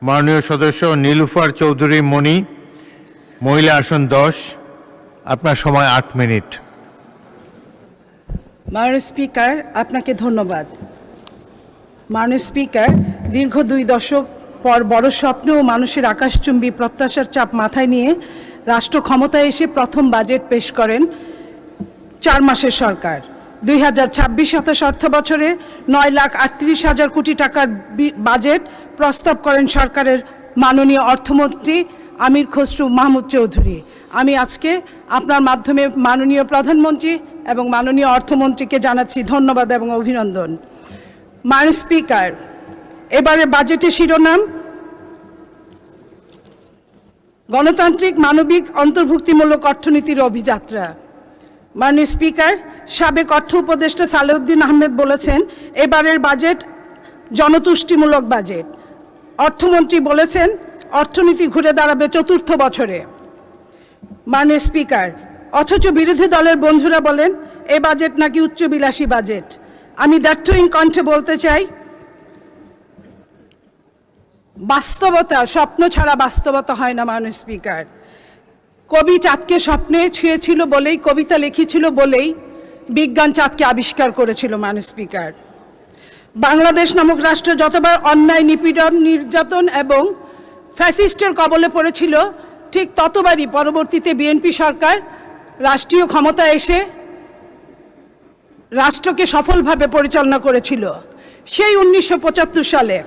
মাননীয় সদস্য নীলুফার চৌধুরী মণি, মহিলা আসন 10, আপনার সময় 8 মিনিট। মাননীয় স্পিকার, আপনাকে ধন্যবাদ। মাননীয় স্পিকার, দীর্ঘ 2 দশক পর বড় স্বপ্ন ও মানুষের আকাশচুম্বী প্রত্যাশার চাপ মাথায় নিয়ে রাষ্ট্র ক্ষমতায় এসে প্রথম বাজেট পেশ করেন 4 মাসের সরকার। 2026-27 অর্থ বছরে 9,38,000 কোটি টাকার বাজেট প্রস্তাব করেন সরকারের মাননীয় অর্থমন্ত্রী আমির খসরু মাহমুদ চৌধুরী। আমি আজকে আপনার মাধ্যমে মাননীয় প্রধানমন্ত্রী এবং মাননীয় অর্থমন্ত্রীকে জানাচ্ছি ধন্যবাদ এবং অভিনন্দন। মাননীয় স্পিকার, এবারে বাজেটের শিরোনাম গণতান্ত্রিক, মানবিক, অন্তর্ভুক্তিমূলক অর্থনীতির অভিযাত্রা। মাননীয় স্পিকার, সাবেক অর্থ উপদেষ্টা সালেউদ্দিন আহমেদ বলেছেন এবারের বাজেট জনতুষ্টিমূলক বাজেট। অর্থমন্ত্রী বলেছেন অর্থনীতি ঘুরে দাঁড়াবে 4র্থ বছরে। মাননীয় স্পিকার, অথচ বিরোধী দলের বন্ধুরা বলেন এই বাজেট নাকি উচ্চবিলাসী বাজেট। আমি দ্ব্যর্থহীন কণ্ঠে বলতে চাই, বাস্তবতা স্বপ্ন ছাড়া বাস্তবতা হয় না। মাননীয় স্পিকার, কবি চাঁদকে স্বপ্নে ছুঁয়েছিল বলেই, কবিতা লিখেছিল বলেই বিজ্ঞান চাঁদকে আবিষ্কার করেছিল। মাননীয় স্পিকার, বাংলাদেশ নামক রাষ্ট্র যতবার অন্যায়, নিপীড়ন, নির্যাতন এবং ফ্যাসিস্টের কবলে পড়েছিল, ঠিক ততবারই পরবর্তীতে বিএনপি সরকার রাষ্ট্রীয় ক্ষমতায় এসে রাষ্ট্রকে সফলভাবে পরিচালনা করেছিল। সেই 1975 সালে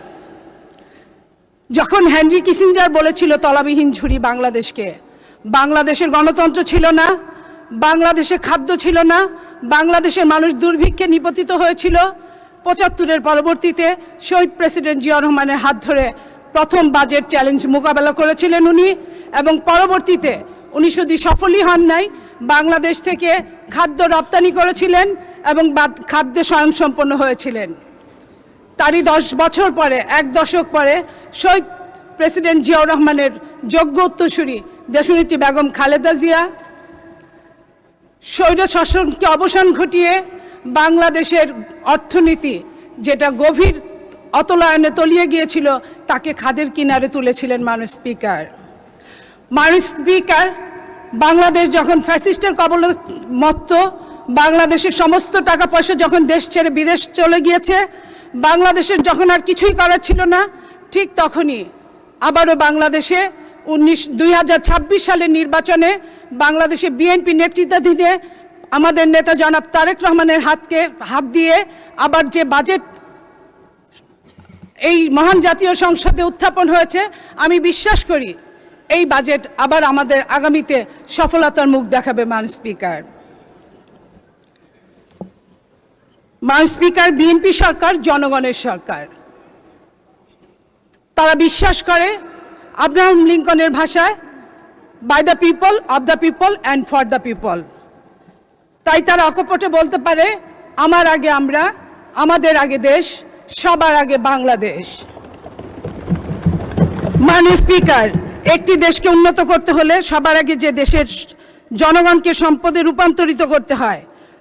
যখন হেনরি কিসিঞ্জার বলেছিল তলাবিহীন ঝুড়ি বাংলাদেশকে, বাংলাদেশের গণতন্ত্র ছিল না, বাংলাদেশে খাদ্য ছিল না, বাংলাদেশের মানুষ দুর্ভিক্ষে নিপতিত হয়েছিল। 75-এর পরবর্তীতে শহীদ প্রেসিডেন্ট জিয়া রহমানের হাত ধরে প্রথম বাজেট চ্যালেঞ্জ মোকাবেলা করেছিলেন উনি, এবং পরবর্তীতে উনি শুধু সফলই হন নাই, বাংলাদেশ থেকে খাদ্য রপ্তানি করেছিলেন এবং খাদ্যে স্বয়ংসম্পন্ন হয়েছিলেন। তারই 10 বছর পরে, 1 দশক পরে শহীদ প্রেসিডেন্ট জিয়াউর রহমানের যোগ্য উত্তরসূরি দেশনেত্রী বেগম খালেদা জিয়া স্বৈর শাসনকে অবসান ঘটিয়ে বাংলাদেশের অর্থনীতি, যেটা গভীর অতলায়নে তলিয়ে গিয়েছিল, তাকে খাদের কিনারে তুলেছিলেন। মাননীয় স্পিকার, বাংলাদেশ যখন ফ্যাসিস্টের কবলে মত্ত, বাংলাদেশের সমস্ত টাকা পয়সা যখন দেশ ছেড়ে বিদেশ চলে গিয়েছে, বাংলাদেশের যখন আর কিছুই করার ছিল না, ঠিক তখনই আবারও বাংলাদেশে 2026 সালের নির্বাচনে বাংলাদেশে বিএনপি নেতৃত্বাধীনে আমাদের নেতা জনাব তারেক রহমানের হাত দিয়ে আবার যে বাজেট এই মহান জাতীয় সংসদে উত্থাপন হয়েছে, আমি বিশ্বাস করি এই বাজেট আবার আমাদের আগামীতে সফলতার মুখ দেখাবে। মাননীয় স্পিকার, বিএনপি সরকার জনগণের সরকার। তারা বিশ্বাস করে আব্রাহাম লিঙ্কনের ভাষায়, by the people, of the people and for the people. তাই তারা অকপটে বলতে পারে আমার আগে আমরা, আমাদের আগে দেশ, সবার আগে বাংলাদেশ। মাননীয় স্পিকার, একটি দেশকে উন্নত করতে হলে সবার আগে যে দেশের জনগণকে সম্পদে রূপান্তরিত করতে হয়,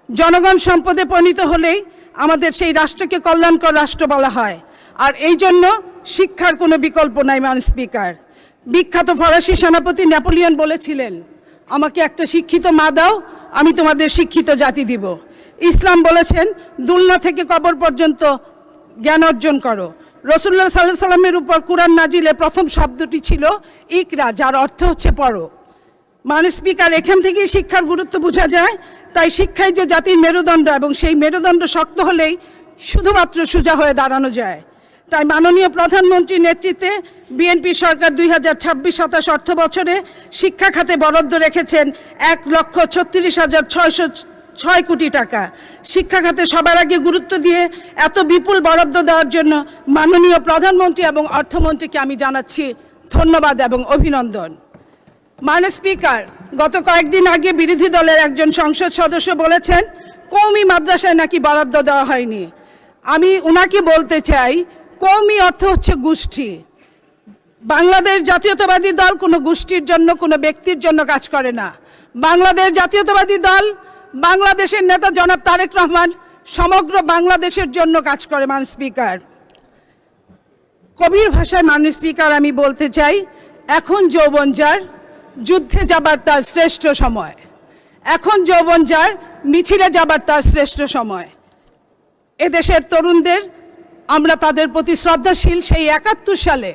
জনগণ সম্পদে পরিণত হলেই আমাদের সেই রাষ্ট্রকে কল্যাণকর রাষ্ট্র বলা হয়। আর এই জন্য শিক্ষার কোনো বিকল্প নাই। মাননীয় স্পিকার, বিখ্যাত ফরাসি সেনাপতি নেপোলিয়ন বলেছিলেন, আমাকে একটা শিক্ষিত মা দাও, আমি তোমাদের শিক্ষিত জাতি দিব। ইসলাম বলেছেন দুলনা থেকে কবর পর্যন্ত জ্ঞান অর্জন করো। রাসূলুল্লাহ সাল্লাল্লাহু আলাইহি সাল্লামের উপর কুরআন নাজিলে প্রথম শব্দটি ছিল ইকরা, যার অর্থ হচ্ছে পড়ো। মাননীয় স্পিকার, এখান থেকেই শিক্ষার গুরুত্ব বোঝা যায়। তাই শিক্ষাই যে জাতির মেরুদণ্ড, এবং সেই মেরুদণ্ড শক্ত হলেই শুধুমাত্র সোজা হয়ে দাঁড়ানো যায়। তাই মাননীয় প্রধানমন্ত্রীর নেতৃত্বে বিএনপি সরকার 2026-27 অর্থ বছরে শিক্ষা খাতে বরাদ্দ রেখেছেন 1,36,606 কোটি টাকা। শিক্ষা খাতে সবার আগে গুরুত্ব দিয়ে এত বিপুল বরাদ্দ দেওয়ার জন্য মাননীয় প্রধানমন্ত্রী এবং অর্থমন্ত্রীকে আমি জানাচ্ছি ধন্যবাদ এবং অভিনন্দন। মাননীয় স্পিকার, গত কয়েকদিন আগে বিরোধী দলের একজন সংসদ সদস্য বলেছেন কওমি মাদ্রাসায় নাকি বরাদ্দ দেওয়া হয়নি। আমি ওনাকে বলতে চাই, কওমি অর্থ হচ্ছে গোষ্ঠী। বাংলাদেশ জাতীয়তাবাদী দল কোনো গোষ্ঠীর জন্য, কোনো ব্যক্তির জন্য কাজ করে না। বাংলাদেশ জাতীয়তাবাদী দল, বাংলাদেশের নেতা জনাব তারেক রহমান সমগ্র বাংলাদেশের জন্য কাজ করে। মাননীয় স্পিকার, কবির ভাষায় মাননীয় স্পিকার আমি বলতে চাই, এখন যৌবন যার, যুদ্ধে যাবার তার শ্রেষ্ঠ সময়। এখন যৌবন যার, মিছিলে যাবার তার শ্রেষ্ঠ সময়। এদেশের তরুণদের আমরা তাদের প্রতি শ্রদ্ধাশীল। সেই 71 সালে,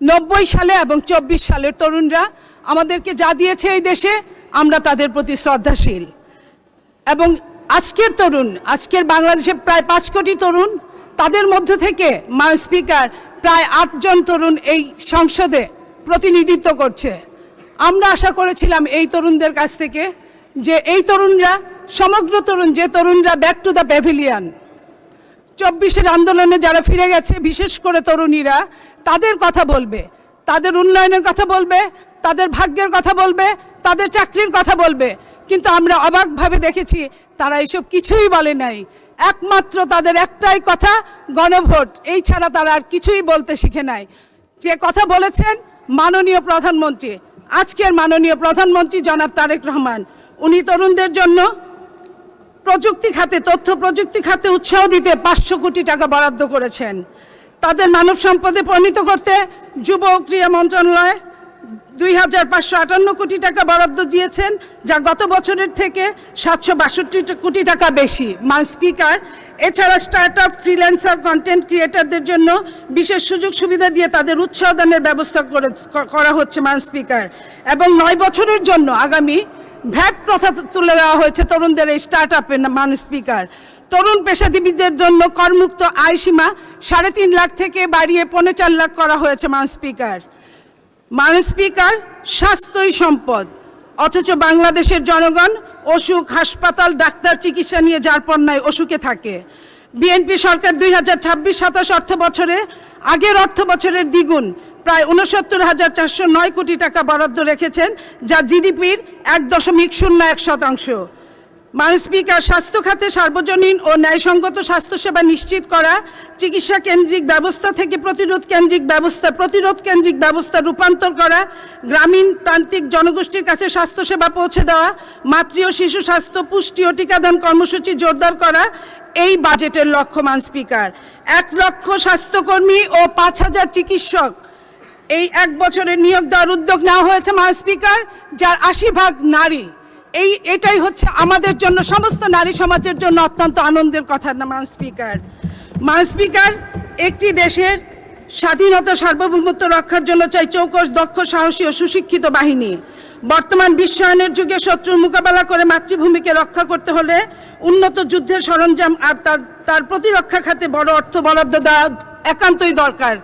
90 সালে এবং 24 সালের তরুণরা আমাদেরকে যা দিয়েছে এই দেশে, আমরা তাদের প্রতি শ্রদ্ধাশীল। এবং আজকের তরুণ, আজকের বাংলাদেশে প্রায় 5 কোটি তরুণ, তাদের মধ্য থেকে মাননীয় স্পিকার প্রায় 8 জন তরুণ এই সংসদে প্রতিনিধিত্ব করছে। আমরা আশা করেছিলাম এই তরুণদের কাছ থেকে যে এই তরুণরা, সমগ্র তরুণ, যে তরুণরা ব্যাক টু দ্য প্যাভিলিয়ন, 24-এর আন্দোলনে যারা ফিরে গেছে, বিশেষ করে তরুণীরা, তাদের কথা বলবে, তাদের উন্নয়নের কথা বলবে, তাদের ভাগ্যের কথা বলবে, তাদের চাকরির কথা বলবে। কিন্তু আমরা অবাকভাবে দেখেছি তারা এসব কিছুই বলে নাই। একমাত্র তাদের একটাই কথা, গণভোট। এই ছাড়া তারা আর কিছুই বলতে শিখে নাই। যে কথা বলেছেন মাননীয় প্রধানমন্ত্রী, আজকের মাননীয় প্রধানমন্ত্রী জনাব তারেক রহমান, উনি তরুণদের জন্য প্রযুক্তি খাতে, তথ্য প্রযুক্তি খাতে উৎসাহ দিতে 500 কোটি টাকা বরাদ্দ করেছেন। তাদের মানব সম্পদে পরিণত করতে যুব ও ক্রীড়া মন্ত্রণালয় 2558 কোটি টাকা বরাদ্দ দিয়েছেন, যা গত বছরের থেকে 762 কোটি টাকা বেশি। মাননীয় স্পিকার, এছাড়া স্টার্ট আপ, ফ্রিল্যান্সার, কন্টেন্ট ক্রিয়েটারদের জন্য বিশেষ সুযোগ সুবিধা দিয়ে তাদের উৎসাহ দানের ব্যবস্থা করা হচ্ছে মাননীয় স্পিকার। এবং 9 বছরের জন্য আগামী ভ্যাট প্রথা তুলে দেওয়া হয়েছে তরুণদের এই স্টার্ট আপে। মাননীয় স্পিকার, তরুণ পেশাজীবীদের জন্য করমুক্ত আয় সীমা 3.5 লাখ থেকে বাড়িয়ে 4.5 লাখ করা হয়েছে। মাননীয় স্পিকার, মাননীয় স্পিকার, স্বাস্থ্যই সম্পদ, অথচ বাংলাদেশের জনগণ অসুখ, হাসপাতাল, ডাক্তার, চিকিৎসা নিয়ে যার পণ্যায় অসুখে থাকে। বিএনপি সরকার 2026-27 অর্থ বছরে আগের অর্থ বছরের দ্বিগুণ, প্রায় 69,409 কোটি টাকা বরাদ্দ রেখেছেন, যা জিডিপির 1.01%। মাননীয় স্পিকার, স্বাস্থ্য খাতে সার্বজনীন ও ন্যায়সঙ্গত স্বাস্থ্যসেবা নিশ্চিত করা, চিকিৎসা কেন্দ্রিক ব্যবস্থা থেকে প্রতিরোধ কেন্দ্রিক ব্যবস্থা রূপান্তর করা, গ্রামীণ প্রান্তিক জনগোষ্ঠীর কাছে স্বাস্থ্যসেবা পৌঁছে দেওয়া, মাতৃ ও শিশু স্বাস্থ্য, পুষ্টি ও টিকাদান কর্মসূচি জোরদার করা এই বাজেটের লক্ষ্য। মাননীয় স্পিকার, 1 লক্ষ স্বাস্থ্যকর্মী ও 5,000 চিকিৎসক এই 1 বছরে নিয়োগ দেওয়ার উদ্যোগ নেওয়া হয়েছে। মাননীয় স্পিকার, যার 80% নারী। এটাই হচ্ছে আমাদের জন্য, সমস্ত নারী সমাজের জন্য অত্যন্ত আনন্দের কথা। না মাননীয় স্পিকার, একটি দেশের স্বাধীনতা, সার্বভৌমত্ব রক্ষার জন্য চাই চৌকস, দক্ষ, সাহসী ও সুশিক্ষিত বাহিনী। বর্তমান বিশ্বায়নের যুগে শত্রুর মোকাবেলা করে মাতৃভূমিকে রক্ষা করতে হলে উন্নত যুদ্ধের সরঞ্জাম আর তার প্রতিরক্ষা খাতে বড় অর্থ বরাদ্দ দেওয়া একান্তই দরকার।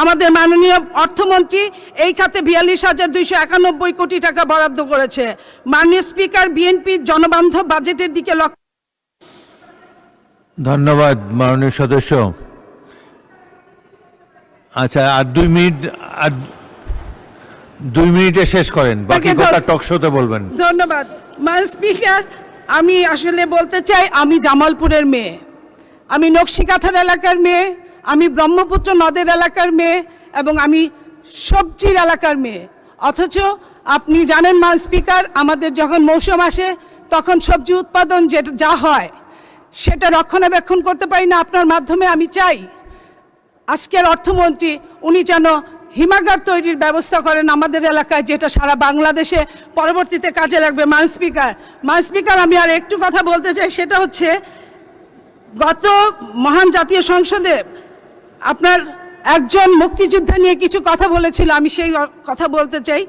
আমাদের মাননীয় অর্থমন্ত্রী এই খাতে 42,291 কোটি টাকা বরাদ্দ করেছে। মাননীয় স্পিকার, বিএনপির জনবান্ধব বাজেটের দিকে লক্ষ্য। ধন্যবাদ মাননীয় সদস্য। আচ্ছা, আর 2 মিনিটে শেষ করেন, বাকি কথা টক শোতে বলবেন। ধন্যবাদ মাননীয় স্পিকার। আমি আসলে বলতে চাই, আমি জামালপুরের মেয়ে, আমি নকশিকাথার এলাকার মেয়ে, আমি ব্রহ্মপুত্র নদের এলাকার মেয়ে এবং আমি সবজির এলাকার মেয়ে। অথচ আপনি জানেন মাননীয় স্পিকার, আমাদের যখন মৌসুম আসে তখন সবজি উৎপাদন যা হয় সেটা রক্ষণাবেক্ষণ করতে পারি না। আপনার মাধ্যমে আমি চাই আজকের অর্থমন্ত্রী উনি যেন হিমাগার তৈরির ব্যবস্থা করেন আমাদের এলাকায়, যেটা সারা বাংলাদেশে পরবর্তীতে কাজে লাগবে। মাননীয় স্পিকার, আমি আর একটু কথা বলতে চাই, সেটা হচ্ছে গত মহান জাতীয় সংসদে আপনার একজন মুক্তিযোদ্ধা নিয়ে কিছু কথা বলেছিল, আমি সেই কথা বলতে চাই।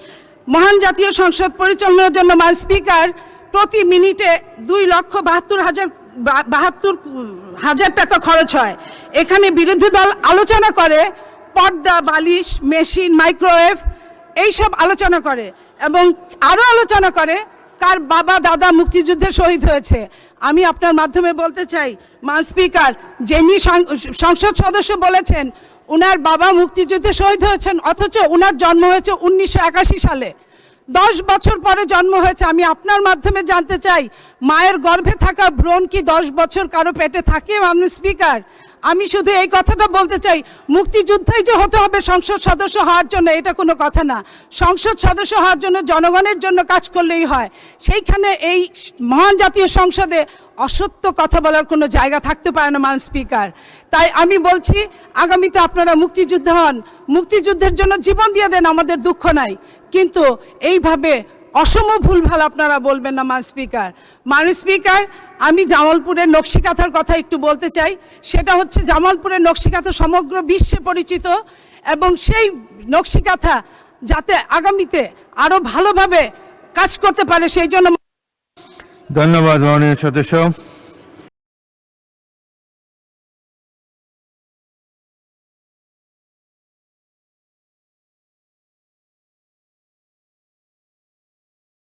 মহান জাতীয় সংসদ পরিচালনার জন্য মাননীয় স্পিকার প্রতি মিনিটে 2,72,000 টাকা খরচ হয়। এখানে বিরোধী দল আলোচনা করে পর্দা, বালিশ, মেশিন, মাইক্রোওয়েভ এইসব আলোচনা করে এবং আরও আলোচনা করে কার বাবা দাদা মুক্তিযুদ্ধে শহীদ হয়েছে। আমি আপনার মাধ্যমে বলতে চাই মাননীয় স্পিকার, যিনি সংসদ সদস্য বলেছেন উনার বাবা মুক্তিযুদ্ধে শহীদ হয়েছেন, অথচ উনার জন্ম হয়েছে 1981 সালে, 10 বছর পরে জন্ম হয়েছে। আমি আপনার মাধ্যমে জানতে চাই, মায়ের গর্ভে থাকা ভ্রূণ কি 10 বছর কারো পেটে থাকে? মাননীয় স্পিকার, আমি শুধু এই কথাটা বলতে চাই, মুক্তিযোদ্ধাই যে হতে হবে সংসদ সদস্য হওয়ার জন্য এটা কোনো কথা না। সংসদ সদস্য হওয়ার জন্য জনগণের জন্য কাজ করলেই হয়। সেইখানে এই মহান জাতীয় সংসদে অসত্য কথা বলার কোনো জায়গা থাকতে পারে না মান স্পিকার। তাই আমি বলছি আগামীতে আপনারা মুক্তিযোদ্ধা হন, মুক্তিযুদ্ধের জন্য জীবন দিয়ে দেন, আমাদের দুঃখ নাই, কিন্তু এইভাবে অসম ভুলভাল আপনারা বলবেন না মান স্পিকার। মান স্পিকার, আমি জামালপুরের নকশিকাঁথার কথা একটু বলতে চাই। সেটা হচ্ছে জামালপুরের নকশিকাঁথা সমগ্র বিশ্বে পরিচিত, এবং সেই নকশিকাঁথা যাতে আগামীতে আরও ভালোভাবে কাজ করতে পারে সেই জন্য। ধন্যবাদ মাননীয় সদস্য।